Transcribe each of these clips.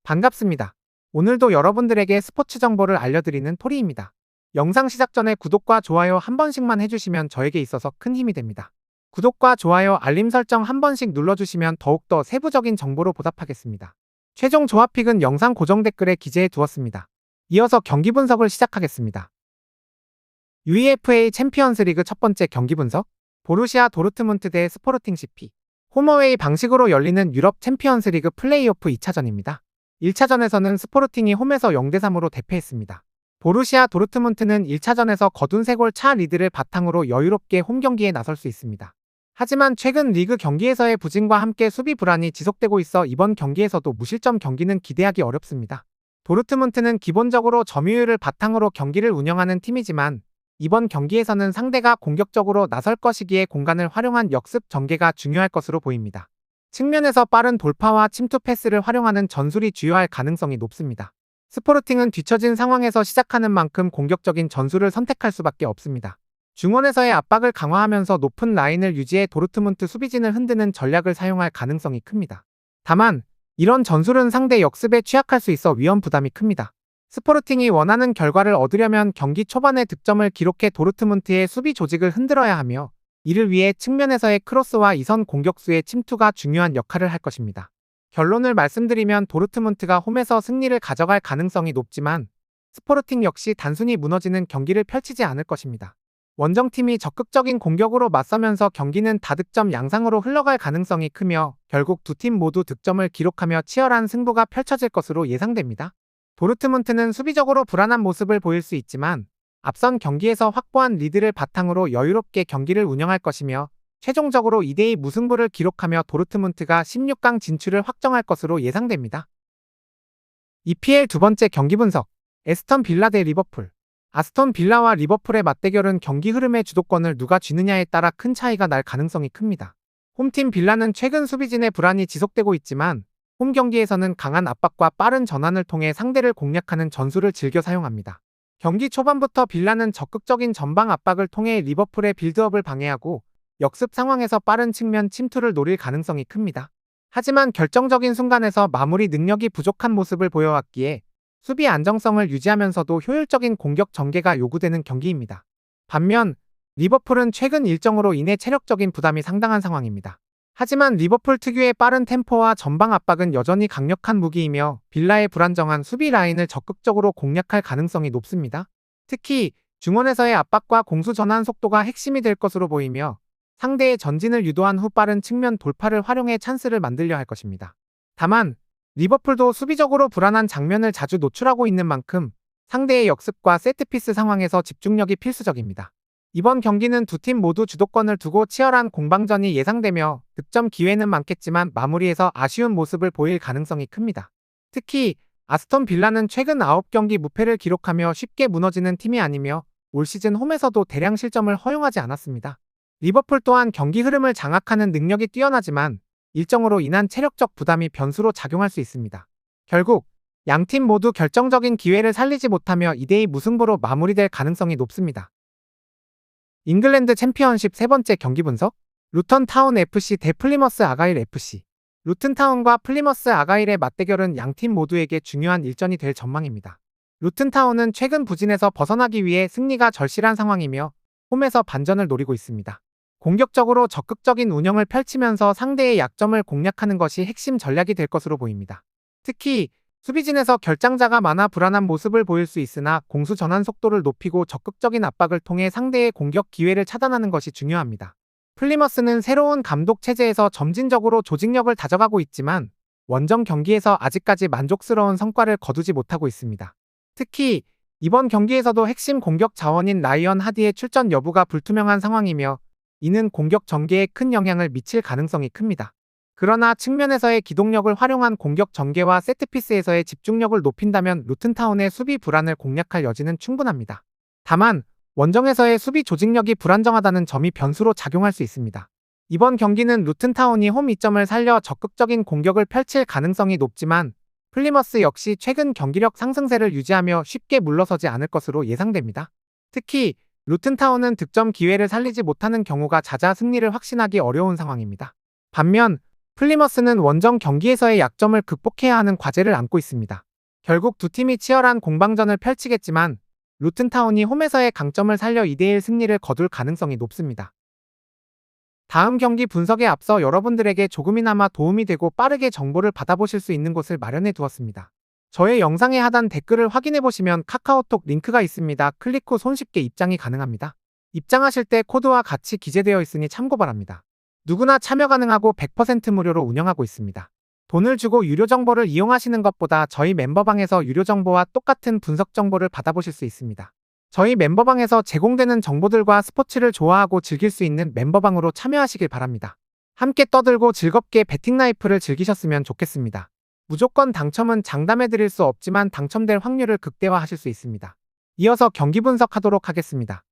반갑습니다. 오늘도 여러분들에게 스포츠 정보를 알려드리는 토리입니다. 영상 시작 전에 구독과 좋아요 한 번씩만 해주시면 저에게 있어서 큰 힘이 됩니다. 구독과 좋아요, 알림 설정 한 번씩 눌러주시면 더욱더 세부적인 정보로 보답하겠습니다. 최종 조합픽은 영상 고정 댓글에 기재해 두었습니다. 이어서 경기 분석을 시작하겠습니다. UEFA 챔피언스 리그 첫 번째 경기 분석, 보루시아 도르트문트 대 스포르팅 CP. 홈어웨이 방식으로 열리는 유럽 챔피언스 리그 플레이오프 2차전입니다. 1차전에서는 스포르팅이 홈에서 0대3으로 대패했습니다. 보루시아 도르트문트는 1차전에서 거둔 3골 차 리드를 바탕으로 여유롭게 홈 경기에 나설 수 있습니다. 하지만 최근 리그 경기에서의 부진과 함께 수비 불안이 지속되고 있어 이번 경기에서도 무실점 경기는 기대하기 어렵습니다. 도르트문트는 기본적으로 점유율을 바탕으로 경기를 운영하는 팀이지만 이번 경기에서는 상대가 공격적으로 나설 것이기에 공간을 활용한 역습 전개가 중요할 것으로 보입니다. 측면에서 빠른 돌파와 침투 패스를 활용하는 전술이 주요할 가능성이 높습니다. 스포르팅은 뒤처진 상황에서 시작하는 만큼 공격적인 전술을 선택할 수밖에 없습니다. 중원에서의 압박을 강화하면서 높은 라인을 유지해 도르트문트 수비진을 흔드는 전략을 사용할 가능성이 큽니다. 다만 이런 전술은 상대 역습에 취약할 수 있어 위험 부담이 큽니다. 스포르팅이 원하는 결과를 얻으려면 경기 초반에 득점을 기록해 도르트문트의 수비 조직을 흔들어야 하며 이를 위해 측면에서의 크로스와 이선 공격수의 침투가 중요한 역할을 할 것입니다. 결론을 말씀드리면 도르트문트가 홈에서 승리를 가져갈 가능성이 높지만 스포르팅 역시 단순히 무너지는 경기를 펼치지 않을 것입니다. 원정팀이 적극적인 공격으로 맞서면서 경기는 다득점 양상으로 흘러갈 가능성이 크며 결국 두 팀 모두 득점을 기록하며 치열한 승부가 펼쳐질 것으로 예상됩니다. 도르트문트는 수비적으로 불안한 모습을 보일 수 있지만 앞선 경기에서 확보한 리드를 바탕으로 여유롭게 경기를 운영할 것이며 최종적으로 2대2 무승부를 기록하며 도르트문트가 16강 진출을 확정할 것으로 예상됩니다. EPL 두 번째 경기 분석, 에스턴 빌라 대 리버풀. 아스톤 빌라와 리버풀의 맞대결은 경기 흐름의 주도권을 누가 쥐느냐에 따라 큰 차이가 날 가능성이 큽니다. 홈팀 빌라는 최근 수비진의 불안이 지속되고 있지만 홈 경기에서는 강한 압박과 빠른 전환을 통해 상대를 공략하는 전술을 즐겨 사용합니다. 경기 초반부터 빌라는 적극적인 전방 압박을 통해 리버풀의 빌드업을 방해하고 역습 상황에서 빠른 측면 침투를 노릴 가능성이 큽니다. 하지만 결정적인 순간에서 마무리 능력이 부족한 모습을 보여왔기에 수비 안정성을 유지하면서도 효율적인 공격 전개가 요구되는 경기입니다. 반면 리버풀은 최근 일정으로 인해 체력적인 부담이 상당한 상황입니다. 하지만 리버풀 특유의 빠른 템포와 전방 압박은 여전히 강력한 무기이며 빌라의 불안정한 수비 라인을 적극적으로 공략할 가능성이 높습니다. 특히 중원에서의 압박과 공수 전환 속도가 핵심이 될 것으로 보이며 상대의 전진을 유도한 후 빠른 측면 돌파를 활용해 찬스를 만들려 할 것입니다. 다만 리버풀도 수비적으로 불안한 장면을 자주 노출하고 있는 만큼 상대의 역습과 세트피스 상황에서 집중력이 필수적입니다. 이번 경기는 두 팀 모두 주도권을 두고 치열한 공방전이 예상되며 득점 기회는 많겠지만 마무리에서 아쉬운 모습을 보일 가능성이 큽니다. 특히 아스톤 빌라는 최근 9경기 무패를 기록하며 쉽게 무너지는 팀이 아니며 올 시즌 홈에서도 대량 실점을 허용하지 않았습니다. 리버풀 또한 경기 흐름을 장악하는 능력이 뛰어나지만 일정으로 인한 체력적 부담이 변수로 작용할 수 있습니다. 결국 양팀 모두 결정적인 기회를 살리지 못하며 2대2 무승부로 마무리될 가능성이 높습니다. 잉글랜드 챔피언십 세 번째 경기 분석, 루턴 타운 FC 대 플리머스 아가일 FC. 루튼 타운과 플리머스 아가일의 맞대결은 양팀 모두에게 중요한 일전이 될 전망입니다. 루튼 타운은 최근 부진에서 벗어나기 위해 승리가 절실한 상황이며 홈에서 반전을 노리고 있습니다. 공격적으로 적극적인 운영을 펼치면서 상대의 약점을 공략하는 것이 핵심 전략이 될 것으로 보입니다. 특히 수비진에서 결장자가 많아 불안한 모습을 보일 수 있으나 공수 전환 속도를 높이고 적극적인 압박을 통해 상대의 공격 기회를 차단하는 것이 중요합니다. 플리머스는 새로운 감독 체제에서 점진적으로 조직력을 다져가고 있지만 원정 경기에서 아직까지 만족스러운 성과를 거두지 못하고 있습니다. 특히 이번 경기에서도 핵심 공격 자원인 라이언 하디의 출전 여부가 불투명한 상황이며 이는 공격 전개에 큰 영향을 미칠 가능성이 큽니다. 그러나 측면에서의 기동력을 활용한 공격 전개와 세트피스에서의 집중력을 높인다면 루튼타운의 수비 불안을 공략할 여지는 충분합니다. 다만 원정에서의 수비 조직력이 불안정하다는 점이 변수로 작용할 수 있습니다. 이번 경기는 루튼타운이 홈 이점을 살려 적극적인 공격을 펼칠 가능성이 높지만 플리머스 역시 최근 경기력 상승세를 유지하며 쉽게 물러서지 않을 것으로 예상됩니다. 특히 루튼타운은 득점 기회를 살리지 못하는 경우가 잦아 승리를 확신하기 어려운 상황입니다. 반면 플리머스는 원정 경기에서의 약점을 극복해야 하는 과제를 안고 있습니다. 결국 두 팀이 치열한 공방전을 펼치겠지만 루튼타운이 홈에서의 강점을 살려 2대1 승리를 거둘 가능성이 높습니다. 다음 경기 분석에 앞서 여러분들에게 조금이나마 도움이 되고 빠르게 정보를 받아보실 수 있는 곳을 마련해 두었습니다. 저의 영상의 하단 댓글을 확인해보시면 카카오톡 링크가 있습니다. 클릭 후 손쉽게 입장이 가능합니다. 입장하실 때 코드와 같이 기재되어 있으니 참고 바랍니다. 누구나 참여 가능하고 100% 무료로 운영하고 있습니다. 돈을 주고 유료 정보를 이용하시는 것보다 저희 멤버방에서 유료 정보와 똑같은 분석 정보를 받아보실 수 있습니다. 저희 멤버방에서 제공되는 정보들과 스포츠를 좋아하고 즐길 수 있는 멤버방으로 참여하시길 바랍니다. 함께 떠들고 즐겁게 배팅 라이프를 즐기셨으면 좋겠습니다. 무조건 당첨은 장담해드릴 수 없지만 당첨될 확률을 극대화하실 수 있습니다. 이어서 경기 분석하도록 하겠습니다.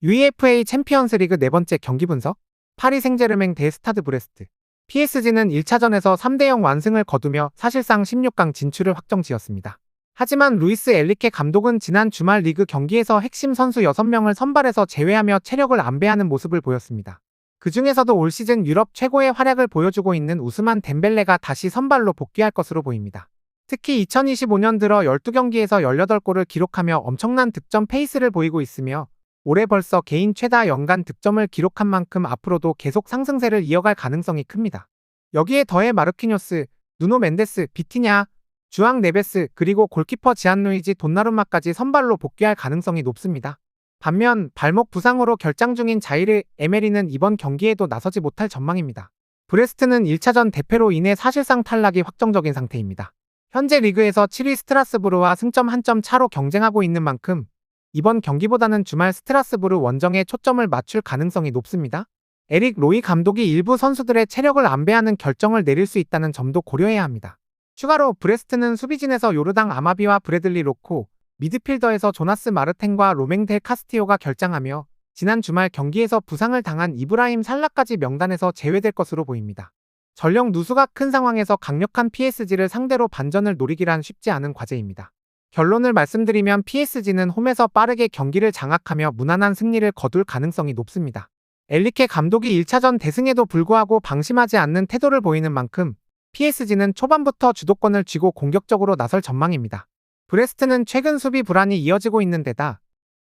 UEFA 챔피언스리그 네 번째 경기 분석, 파리 생제르맹 대 스타드 브레스트. PSG는 1차전에서 3대0 완승을 거두며 사실상 16강 진출을 확정지었습니다. 하지만 루이스 엘리케 감독은 지난 주말 리그 경기에서 핵심 선수 6명을 선발해서 제외하며 체력을 안배하는 모습을 보였습니다. 그 중에서도 올 시즌 유럽 최고의 활약을 보여주고 있는 우스만 덴벨레가 다시 선발로 복귀할 것으로 보입니다. 특히 2025년 들어 12경기에서 18골을 기록하며 엄청난 득점 페이스를 보이고 있으며 올해 벌써 개인 최다 연간 득점을 기록한 만큼 앞으로도 계속 상승세를 이어갈 가능성이 큽니다. 여기에 더해 마르키뇨스, 누노 멘데스, 비티냐, 주앙 네베스 그리고 골키퍼 지안루이지 돈나룸마까지 선발로 복귀할 가능성이 높습니다. 반면 발목 부상으로 결장 중인 자이르 에메리는 이번 경기에도 나서지 못할 전망입니다. 브레스트는 1차전 대패로 인해 사실상 탈락이 확정적인 상태입니다. 현재 리그에서 7위 스트라스부르와 승점 1점 차로 경쟁하고 있는 만큼 이번 경기보다는 주말 스트라스부르 원정에 초점을 맞출 가능성이 높습니다. 에릭 로이 감독이 일부 선수들의 체력을 안배하는 결정을 내릴 수 있다는 점도 고려해야 합니다. 추가로 브레스트는 수비진에서 요르당 아마비와 브래들리 로코, 미드필더에서 조나스 마르텐과 로맹 델 카스티오가 결장하며 지난 주말 경기에서 부상을 당한 이브라임 살라까지 명단에서 제외될 것으로 보입니다. 전력 누수가 큰 상황에서 강력한 PSG를 상대로 반전을 노리기란 쉽지 않은 과제입니다. 결론을 말씀드리면 PSG는 홈에서 빠르게 경기를 장악하며 무난한 승리를 거둘 가능성이 높습니다. 엘리케 감독이 1차전 대승에도 불구하고 방심하지 않는 태도를 보이는 만큼 PSG는 초반부터 주도권을 쥐고 공격적으로 나설 전망입니다. 브레스트는 최근 수비 불안이 이어지고 있는 데다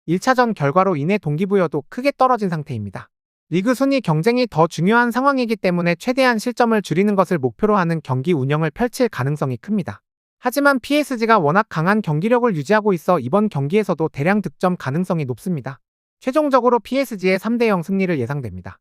1차전 결과로 인해 동기부여도 크게 떨어진 상태입니다. 리그 순위 경쟁이 더 중요한 상황이기 때문에 최대한 실점을 줄이는 것을 목표로 하는 경기 운영을 펼칠 가능성이 큽니다. 하지만 PSG가 워낙 강한 경기력을 유지하고 있어 이번 경기에서도 대량 득점 가능성이 높습니다. 최종적으로 PSG의 3대0 승리를 예상됩니다.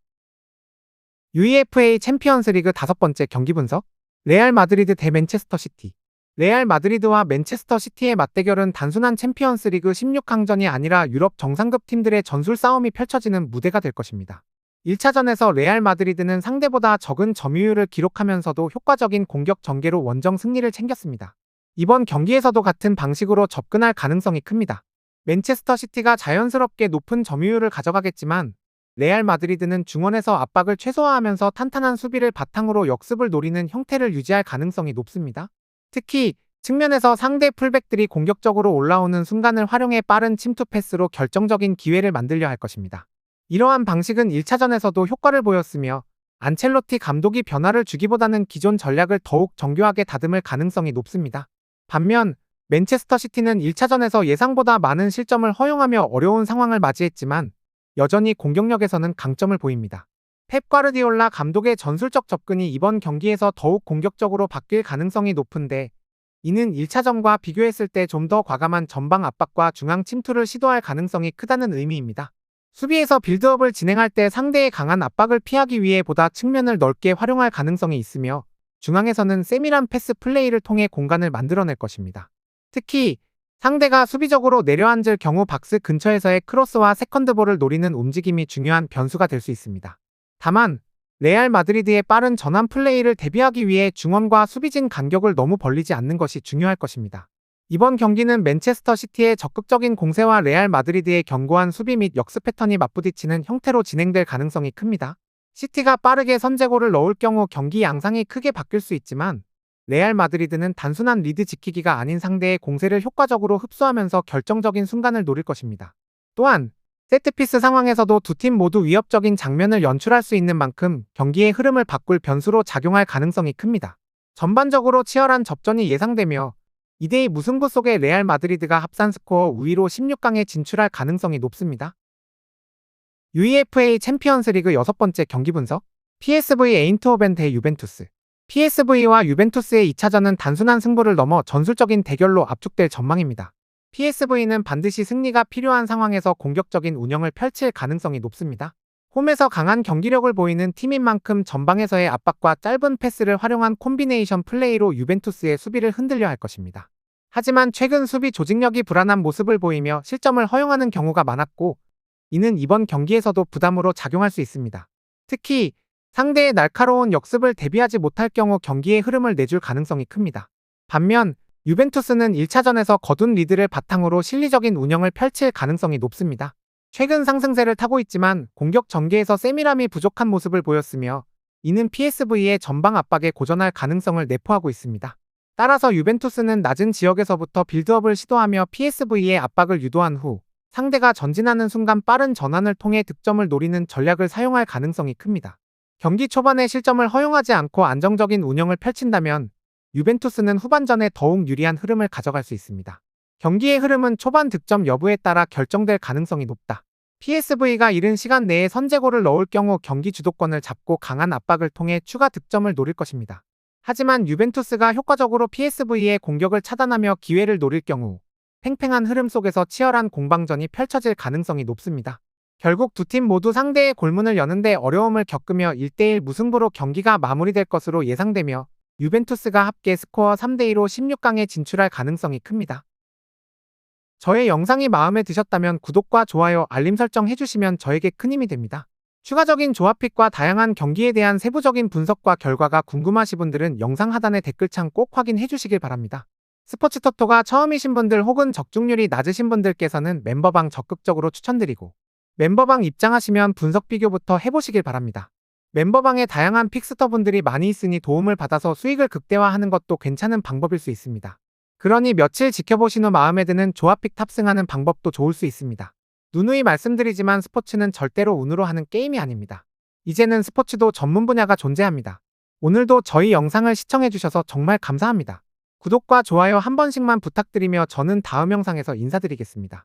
UEFA 챔피언스리그 5번째 경기 분석, 레알 마드리드 대 맨체스터 시티. 레알 마드리드와 맨체스터 시티의 맞대결은 단순한 챔피언스리그 16강전이 아니라 유럽 정상급 팀들의 전술 싸움이 펼쳐지는 무대가 될 것입니다. 1차전에서 레알 마드리드는 상대보다 적은 점유율을 기록하면서도 효과적인 공격 전개로 원정 승리를 챙겼습니다. 이번 경기에서도 같은 방식으로 접근할 가능성이 큽니다. 맨체스터 시티가 자연스럽게 높은 점유율을 가져가겠지만 레알 마드리드는 중원에서 압박을 최소화하면서 탄탄한 수비를 바탕으로 역습을 노리는 형태를 유지할 가능성이 높습니다. 특히 측면에서 상대 풀백들이 공격적으로 올라오는 순간을 활용해 빠른 침투 패스로 결정적인 기회를 만들려 할 것입니다. 이러한 방식은 1차전에서도 효과를 보였으며 안첼로티 감독이 변화를 주기보다는 기존 전략을 더욱 정교하게 다듬을 가능성이 높습니다. 반면 맨체스터 시티는 1차전에서 예상보다 많은 실점을 허용하며 어려운 상황을 맞이했지만 여전히 공격력에서는 강점을 보입니다. 펩 과르디올라 감독의 전술적 접근이 이번 경기에서 더욱 공격적으로 바뀔 가능성이 높은데 이는 1차전과 비교했을 때 좀 더 과감한 전방 압박과 중앙 침투를 시도할 가능성이 크다는 의미입니다. 수비에서 빌드업을 진행할 때 상대의 강한 압박을 피하기 위해 보다 측면을 넓게 활용할 가능성이 있으며 중앙에서는 세밀한 패스 플레이를 통해 공간을 만들어낼 것입니다. 특히 상대가 수비적으로 내려앉을 경우 박스 근처에서의 크로스와 세컨드볼을 노리는 움직임이 중요한 변수가 될 수 있습니다. 다만 레알 마드리드의 빠른 전환 플레이를 대비하기 위해 중원과 수비진 간격을 너무 벌리지 않는 것이 중요할 것입니다. 이번 경기는 맨체스터 시티의 적극적인 공세와 레알 마드리드의 견고한 수비 및 역습 패턴이 맞부딪히는 형태로 진행될 가능성이 큽니다. 시티가 빠르게 선제골을 넣을 경우 경기 양상이 크게 바뀔 수 있지만 레알 마드리드는 단순한 리드 지키기가 아닌 상대의 공세를 효과적으로 흡수하면서 결정적인 순간을 노릴 것입니다. 또한 세트피스 상황에서도 두 팀 모두 위협적인 장면을 연출할 수 있는 만큼 경기의 흐름을 바꿀 변수로 작용할 가능성이 큽니다. 전반적으로 치열한 접전이 예상되며 2대2 무승부 속에 레알 마드리드가 합산 스코어 우위로 16강에 진출할 가능성이 높습니다. UEFA 챔피언스리그 6번째 경기 분석. PSV 에인트호벤 대 유벤투스. PSV와 유벤투스의 2차전은 단순한 승부를 넘어 전술적인 대결로 압축될 전망입니다. PSV는 반드시 승리가 필요한 상황에서 공격적인 운영을 펼칠 가능성이 높습니다. 홈에서 강한 경기력을 보이는 팀인 만큼 전방에서의 압박과 짧은 패스를 활용한 콤비네이션 플레이로 유벤투스의 수비를 흔들려 할 것입니다. 하지만 최근 수비 조직력이 불안한 모습을 보이며 실점을 허용하는 경우가 많았고, 이는 이번 경기에서도 부담으로 작용할 수 있습니다. 특히 상대의 날카로운 역습을 대비하지 못할 경우 경기의 흐름을 내줄 가능성이 큽니다. 반면 유벤투스는 1차전에서 거둔 리드를 바탕으로 실리적인 운영을 펼칠 가능성이 높습니다. 최근 상승세를 타고 있지만 공격 전개에서 세밀함이 부족한 모습을 보였으며, 이는 PSV의 전방 압박에 고전할 가능성을 내포하고 있습니다. 따라서 유벤투스는 낮은 지역에서부터 빌드업을 시도하며 PSV의 압박을 유도한 후 상대가 전진하는 순간 빠른 전환을 통해 득점을 노리는 전략을 사용할 가능성이 큽니다. 경기 초반에 실점을 허용하지 않고 안정적인 운영을 펼친다면 유벤투스는 후반전에 더욱 유리한 흐름을 가져갈 수 있습니다. 경기의 흐름은 초반 득점 여부에 따라 결정될 가능성이 높다. PSV가 이른 시간 내에 선제골을 넣을 경우 경기 주도권을 잡고 강한 압박을 통해 추가 득점을 노릴 것입니다. 하지만 유벤투스가 효과적으로 PSV의 공격을 차단하며 기회를 노릴 경우 팽팽한 흐름 속에서 치열한 공방전이 펼쳐질 가능성이 높습니다. 결국 두 팀 모두 상대의 골문을 여는데 어려움을 겪으며 1대1 무승부로 경기가 마무리될 것으로 예상되며 유벤투스가 합계 스코어 3대2로 16강에 진출할 가능성이 큽니다. 저의 영상이 마음에 드셨다면 구독과 좋아요, 알림 설정 해주시면 저에게 큰 힘이 됩니다. 추가적인 조합픽과 다양한 경기에 대한 세부적인 분석과 결과가 궁금하신 분들은 영상 하단의 댓글창 꼭 확인해 주시길 바랍니다. 스포츠 토토가 처음이신 분들 혹은 적중률이 낮으신 분들께서는 멤버방 적극적으로 추천드리고, 멤버방 입장하시면 분석 비교부터 해보시길 바랍니다. 멤버방에 다양한 픽스터분들이 많이 있으니 도움을 받아서 수익을 극대화하는 것도 괜찮은 방법일 수 있습니다. 그러니 며칠 지켜보신 후 마음에 드는 조합픽 탑승하는 방법도 좋을 수 있습니다. 누누이 말씀드리지만 스포츠는 절대로 운으로 하는 게임이 아닙니다. 이제는 스포츠도 전문 분야가 존재합니다. 오늘도 저희 영상을 시청해주셔서 정말 감사합니다. 구독과 좋아요 한 번씩만 부탁드리며 저는 다음 영상에서 인사드리겠습니다.